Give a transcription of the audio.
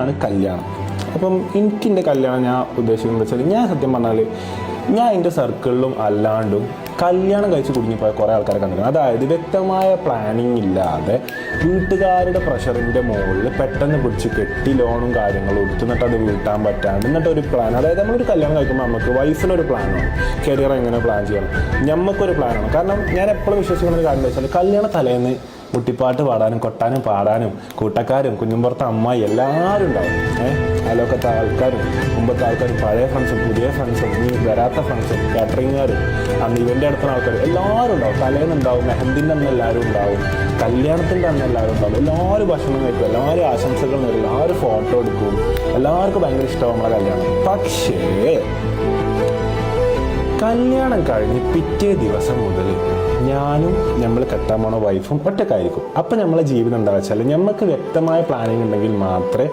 ആണ് കല്യാണം. അപ്പം എൻ്റെ കല്യാണം ഞാൻ ഉദ്ദേശിക്കുന്നത് വെച്ചാൽ, ഞാൻ സത്യം പറഞ്ഞാൽ ഞാൻ എൻ്റെ സർക്കിളിലും അല്ലാണ്ടും കല്യാണം കഴിച്ച് കുടുങ്ങിപ്പോയ കുറേ ആൾക്കാരെ കണ്ടിട്ടുണ്ട്. അതായത് വ്യക്തമായ പ്ലാനിങ് ഇല്ലാതെ വീട്ടുകാരുടെ പ്രഷറിൻ്റെ മുകളിൽ പെട്ടെന്ന് പിടിച്ച് കെട്ടി ലോണും കാര്യങ്ങളും എടുത്ത് എന്നിട്ട് അത് വീട്ടാൻ പറ്റാണ്ട് എന്നിട്ടൊരു പ്ലാൻ. അതായത് നമ്മളൊരു കല്യാണം കഴിക്കുമ്പോൾ നമുക്ക് വൈഫിനൊരു പ്ലാനാണ്, കരിയർ എങ്ങനെ പ്ലാൻ ചെയ്യണം, നമുക്കൊരു പ്ലാനാണ്. കാരണം ഞാൻ എപ്പോഴും വിശ്വസിക്കുന്ന ഒരു കാര്യം എന്ന് വെച്ചാൽ, കല്യാണ തലേന്ന് മുട്ടിപ്പാട്ട് പാടാനും കൊട്ടാനും പാടാനും കൂട്ടക്കാരും കുഞ്ഞുമ്പുറത്തെ അമ്മായി എല്ലാവരും ഉണ്ടാവും. അയലോക്കത്തെ ആൾക്കാരും മുമ്പത്തെ ആൾക്കാരും പഴയ ഫ്രണ്ട്സും പുതിയ ഫ്രണ്ട്സും ഇനി വരാത്ത ഫ്രണ്ട്സും കാറ്ററിങ്ങുകാരും അന്ന് ഇവൻ്റെ അടുത്തുള്ള ആൾക്കാരും എല്ലാവരും ഉണ്ടാവും. തലേന്നുണ്ടാവും, മെഹന്തിൻ്റെ അന്ന് എല്ലാവരും ഉണ്ടാവും, കല്യാണത്തിൻ്റെ അന്ന് എല്ലാവരും ഉണ്ടാവും. എല്ലാവരും ഭക്ഷണം കഴിക്കും, എല്ലാവരും ആശംസകൾ നേരും, എല്ലാവരും ഫോട്ടോ എടുക്കും, എല്ലാവർക്കും ഭയങ്കര ഇഷ്ടമാണ് നമ്മളെ കല്യാണം. പക്ഷേ കല്യാണം കഴിഞ്ഞ് പിറ്റേ ദിവസം മുതൽ ഞാനും നമ്മൾ കെട്ടാൻ പോണ വൈഫും ഒറ്റക്കായിരിക്കും. അപ്പം നമ്മളെ ജീവിതം എന്താ വെച്ചാൽ, നമുക്ക് വ്യക്തമായ പ്ലാനിങ് ഉണ്ടെങ്കിൽ മാത്രമേ